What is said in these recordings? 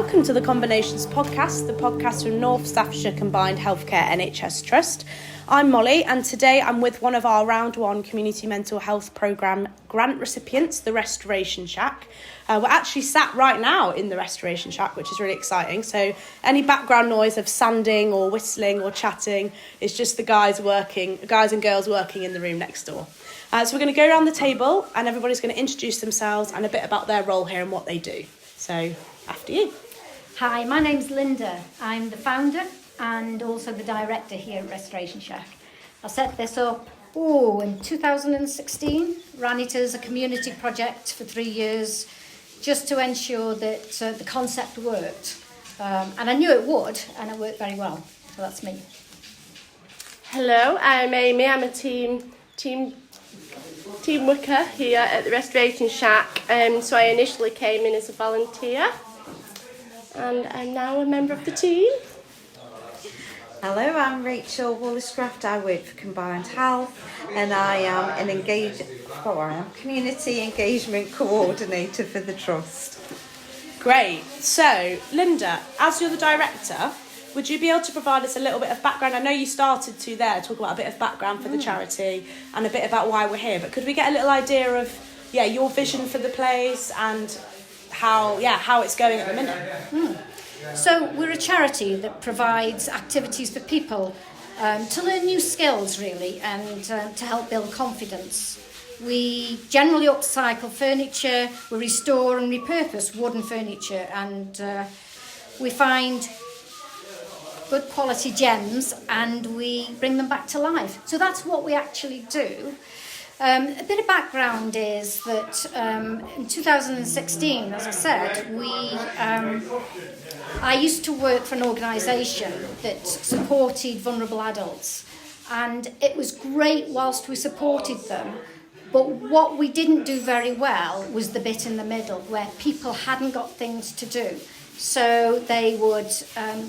welcome to the Combinations podcast, the podcast from North Staffordshire Combined NHS Trust. I'm Molly, and today I'm with one of our Round 1 Community Mental Health Programme grant recipients, the Restoration Shack. We're actually sat right now in the Restoration Shack, which is really exciting. So any background noise of sanding or whistling or chatting is just the guys and girls working in the room next door. So we're going to go around the table and everybody's going to introduce themselves and a bit about their role here and what they do. So after you. Hi, my name's Linda. I'm the founder and also the director here at Restoration Shack. I set this up in 2016, ran it as a community project for 3 years just to ensure that the concept worked. And I knew it would, and it worked very well. So that's me. Hello, I'm Amy. I'm a team worker here at the Restoration Shack. So I initially came in as a volunteer, and I'm now a member of the team. Hello, I'm Rachel Wooliscroft. I work for Combined Health, and I am an Community Engagement Co-ordinator for the Trust. Great. So, Linda, as you're the director, would you be able to provide us a little bit of background? I know you started to talk about a bit of background for the charity and a bit about why we're here, but could we get a little idea of your vision for the place and how it's going at the minute? So we're a charity that provides activities for people to learn new skills, really, and to help build confidence. We generally upcycle furniture, we restore and repurpose wooden furniture, and we find good quality gems and we bring them back to life. So that's what we actually do. A bit of background is that in 2016, as I said, I used to work for an organisation that supported vulnerable adults, and it was great whilst we supported them, but what we didn't do very well was the bit in the middle where people hadn't got things to do. So they would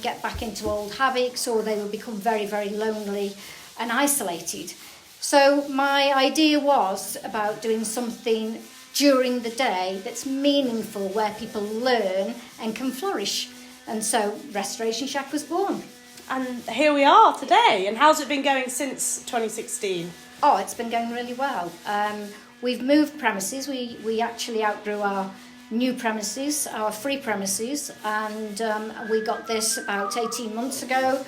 get back into old habits, or they would become very, very lonely and isolated. So my idea was about doing something during the day that's meaningful, where people learn and can flourish. And so Restoration Shack was born. And here we are today. And how's it been going since 2016? Oh, it's been going really well. We've moved premises. We actually outgrew our new premises, our free premises, and we got this about 18 months ago.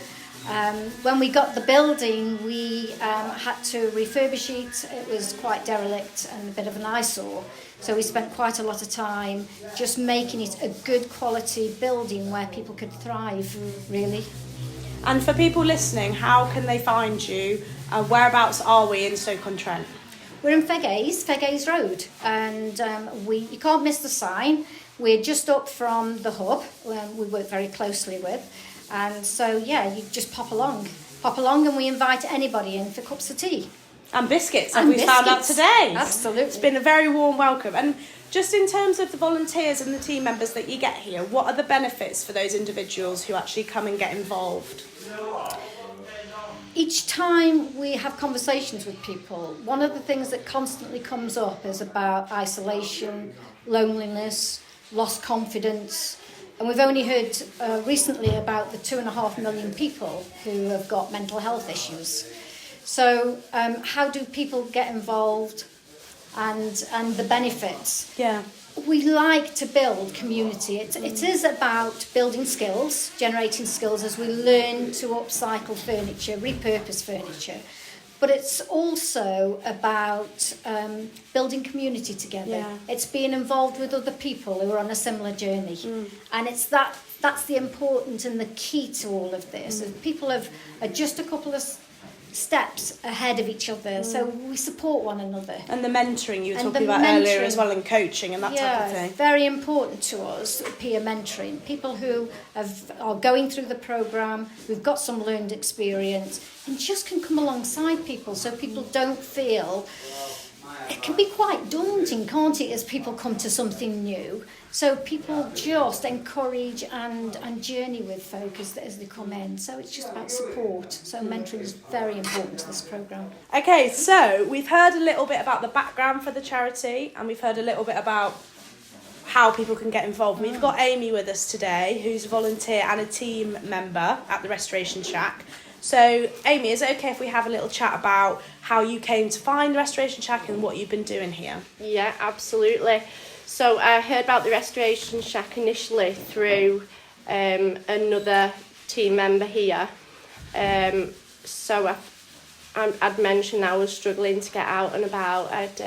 When we got the building, we had to refurbish it. It was quite derelict and a bit of an eyesore. So we spent quite a lot of time just making it a good quality building where people could thrive, really. And for people listening, how can they find you? Whereabouts are we in Stoke-on-Trent? We're in Feggays Road, and you can't miss the sign. We're just up from the hub, we work very closely with. And so, you just pop along and we invite anybody in for cups of tea. And biscuits, as we found out today. Absolutely. It's been a very warm welcome. And just in terms of the volunteers and the team members that you get here, what are the benefits for those individuals who actually come and get involved? Each time we have conversations with people, one of the things that constantly comes up is about isolation, loneliness, lost confidence. And we've only heard recently about the 2.5 million people who have got mental health issues. So how do people get involved and the benefits? Yeah. We like to build community. It is about building skills, generating skills as we learn to upcycle furniture, repurpose furniture. But it's also about building community together. Yeah. It's being involved with other people who are on a similar journey. And it's that's the important and the key to all of this. People are just a couple of steps ahead of each other, so we support one another. And the mentoring you were talking about earlier as well, and coaching and that type of thing. Very important to us, peer mentoring. People who are going through the programme, who've got some learned experience, and just can come alongside people so people don't feel... It can be quite daunting, can't it, as people come to something new. So people just encourage and journey with folk as they come in. So it's just about support. So mentoring is very important to this programme. Okay, so we've heard a little bit about the background for the charity, and we've heard a little bit about how people can get involved. We've got Amy with us today, who's a volunteer and a team member at the Restoration Shack. So, Amy, is it okay if we have a little chat about how you came to find the Restoration Shack and what you've been doing here? Yeah, absolutely. So I heard about the Restoration Shack initially through another team member here. So I'd mentioned I was struggling to get out and about. I'd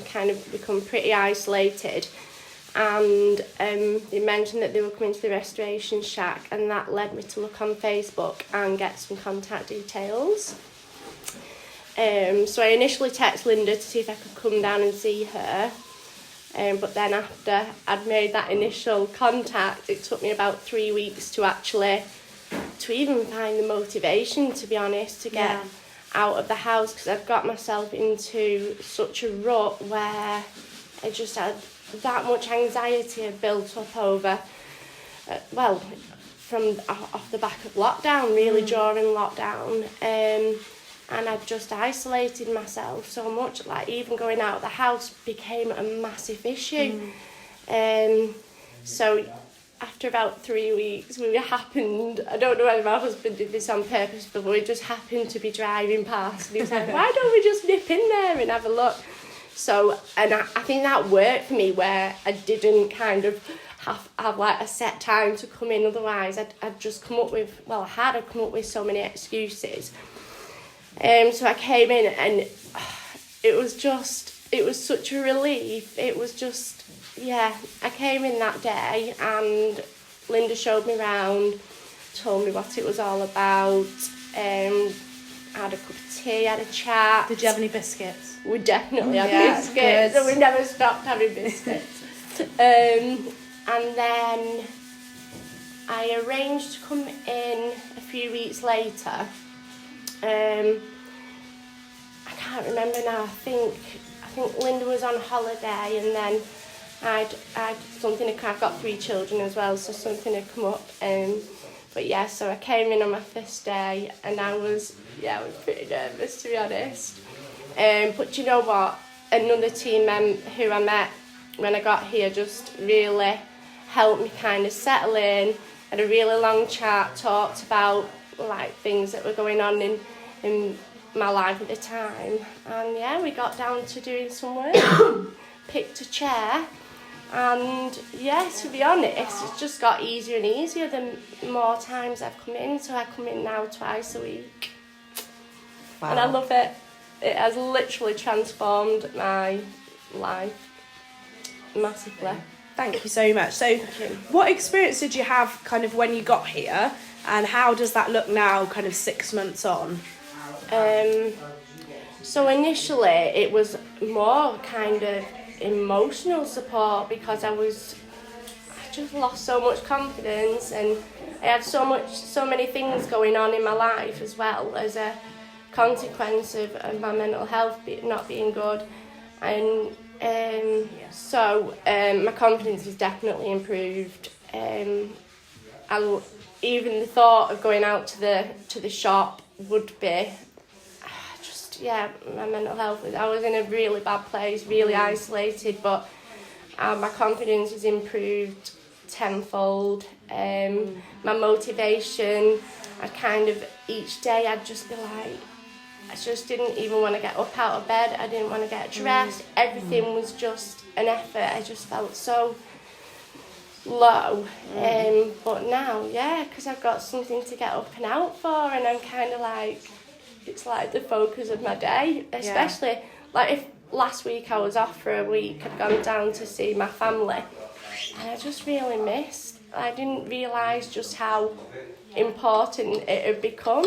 kind of become pretty isolated. And they mentioned that they were coming to the Restoration Shack, and that led me to look on Facebook and get some contact details. So I initially texted Linda to see if I could come down and see her. But then after I'd made that initial contact, it took me about 3 weeks to even find the motivation, to be honest, to get out of the house, because I'd got myself into such a rut where I just had that much anxiety had built up over, from off the back of lockdown, really during lockdown. And I'd just isolated myself so much, like even going out of the house became a massive issue. So after about 3 weeks, I don't know whether my husband did this on purpose, but we just happened to be driving past, and he was like, why don't we just nip in there and have a look? So, and I think that worked for me, where I didn't kind of have like a set time to come in, otherwise I'd just come up with so many excuses. So I came in, and it was such a relief. It was just, I came in that day, and Linda showed me around, told me what it was all about, had a cup of tea, had a chat. Did you have any biscuits? We definitely had biscuits, so we never stopped having biscuits. And then I arranged to come in a few weeks later. I can't remember now. I think Linda was on holiday, and then I've got 3 children as well, so something had come up. But so I came in on my first day, and I was pretty nervous, to be honest. But you know what? Another team member who I met when I got here just really helped me kind of settle in. Had a really long chat, talked about like things that were going on in my life at the time, and we got down to doing some work. Picked a chair, and to be honest, it's just got easier and easier the more times I've come in. So I come in now twice a week. Wow. And I love it. It has literally transformed my life massively. Thank you so much. So what experience did you have kind of when you got here, and how does that look now kind of 6 months on? So initially it was more kind of emotional support, because I just lost so much confidence, and I had so many things going on in my life as well as a consequence of my mental health not being good, and so my confidence has definitely improved. Even the thought of going out to the shop would be my mental health. I was in a really bad place, really isolated, but my confidence has improved tenfold. My motivation, each day I'd just be like, I just didn't even want to get up out of bed. I didn't want to get dressed. Everything was just an effort. I just felt so low. But now, because I've got something to get up and out for, and I'm kind of like, it's like the focus of my day. Especially like if last week I was off for a week, I'd gone down to see my family, and I just really missed. I didn't realise just how important it had become.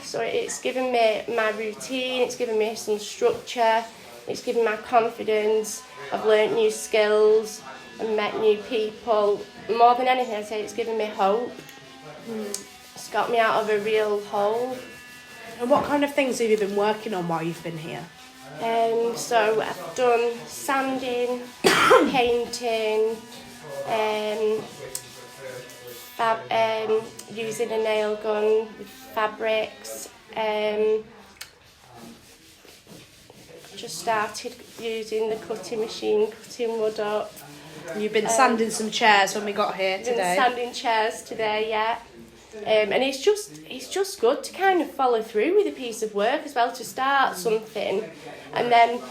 So it's given me my routine, it's given me some structure, it's given my confidence. I've learnt new skills and met new people. More than anything, I'd say it's given me hope. It's got me out of a real hole. And what kind of things have you been working on while you've been here? So I've done sanding, painting, using a nail gun with fabrics. just started using the cutting machine, cutting wood up. You've been sanding some chairs when we got here today. Been sanding chairs today, yeah. And it's just good to kind of follow through with a piece of work as well, to start something, and then,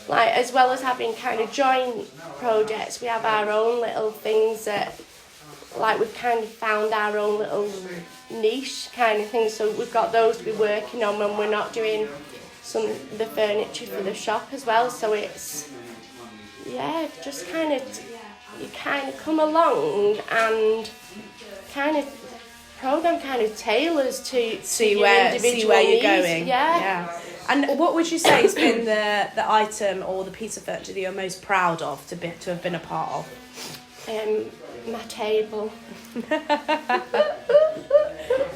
like, as well as having kind of joint projects, we have our own little things that, like, we've kind of found our own little niche kind of thing. So we've got those to be working on when we're not doing the furniture for the shop as well. So it's, yeah, just kind of, you kind of come along and kind of program kind of tailors to see your where individual you're needs. going. Yeah. And what would you say has been the item or the piece of furniture that you're most proud of to have been a part of? My table.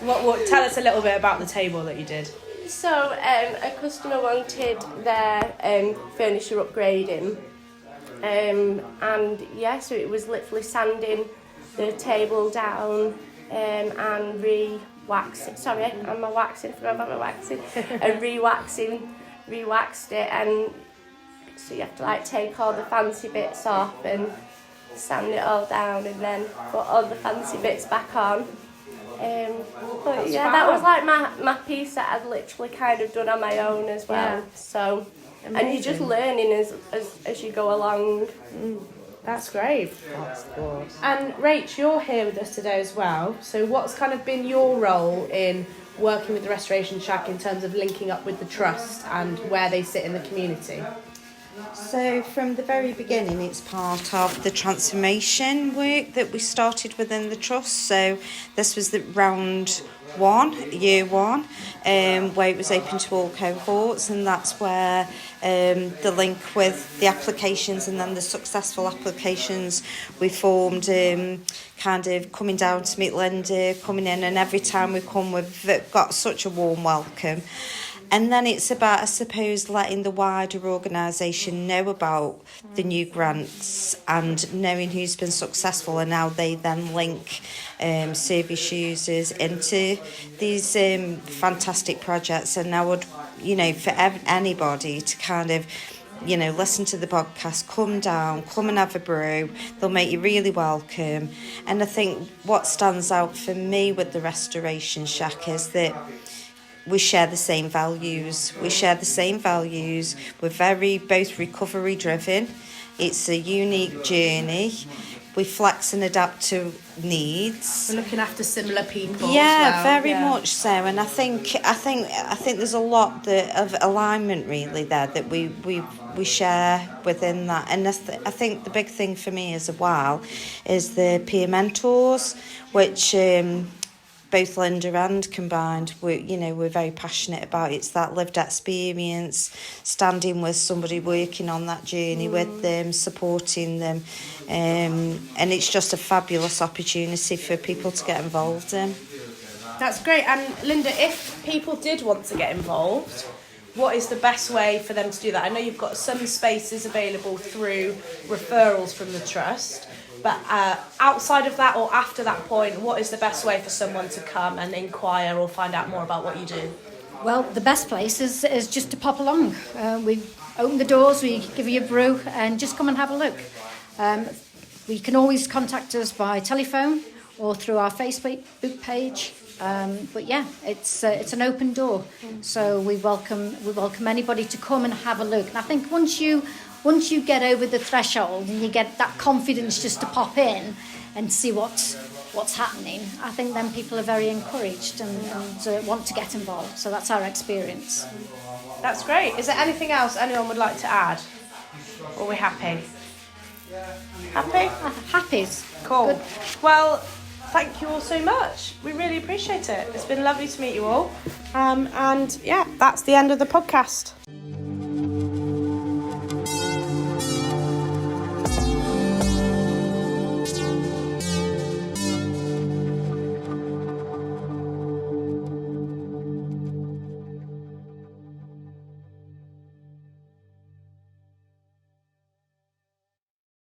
What? Tell us a little bit about the table that you did. So a customer wanted their furniture upgrading, and yeah, so it was literally sanding the table down and re-waxing. Sorry, I'm waxing. Forgot about my waxing. And re-waxed it, and so you have to like take all the fancy bits off and sand it all down, and then put all the fancy bits back on. But yeah, that was like my piece that I'd literally kind of done on my own as well. Yeah. So, amazing. And you're just learning as you go along. That's great. That's good. And Rach, you're here with us today as well. So what's kind of been your role in working with the Restoration Shack in terms of linking up with the Trust and where they sit in the community? So from the very beginning, it's part of the transformation work that we started within the Trust. So this was the year one, where it was open to all cohorts, and that's where the link with the applications and then the successful applications we formed, kind of coming down to meet Linda, coming in, and every time we come we've got such a warm welcome. And then it's about, I suppose, letting the wider organisation know about the new grants and knowing who's been successful and how they then link service users into these fantastic projects. And I would, for anybody to kind of, listen to the podcast, come down, come and have a brew. They'll make you really welcome. And I think what stands out for me with the Restoration Shack is that we share the same values. We're very both recovery driven. It's a unique journey. We flex and adapt to needs. We're looking after similar people. Yeah, as well. very much so. And I think there's a lot of alignment really there that we share within that. And I think the big thing for me as well is the peer mentors, which both Linda and Combined, we're very passionate about. It's that lived experience, standing with somebody, working on that journey with them, supporting them, and it's just a fabulous opportunity for people to get involved in. That's great. And Linda, if people did want to get involved, what is the best way for them to do that? I know you've got some spaces available through referrals from the Trust, but outside of that or after that point, what is the best way for someone to come and inquire or find out more about what you do? Well, the best place is just to pop along. We open the doors, we give you a brew, and just come and have a look. We can always contact us by telephone or through our Facebook page. But yeah, it's an open door, so we welcome anybody to come and have a look. And I think once you get over the threshold and you get that confidence just to pop in and see what's happening, I think then people are very encouraged and want to get involved. So that's our experience. That's great. Is there anything else anyone would like to add? Or are we happy? Happy? Happy. Cool. Good. Well, thank you all so much. We really appreciate it. It's been lovely to meet you all. And yeah, that's the end of the podcast.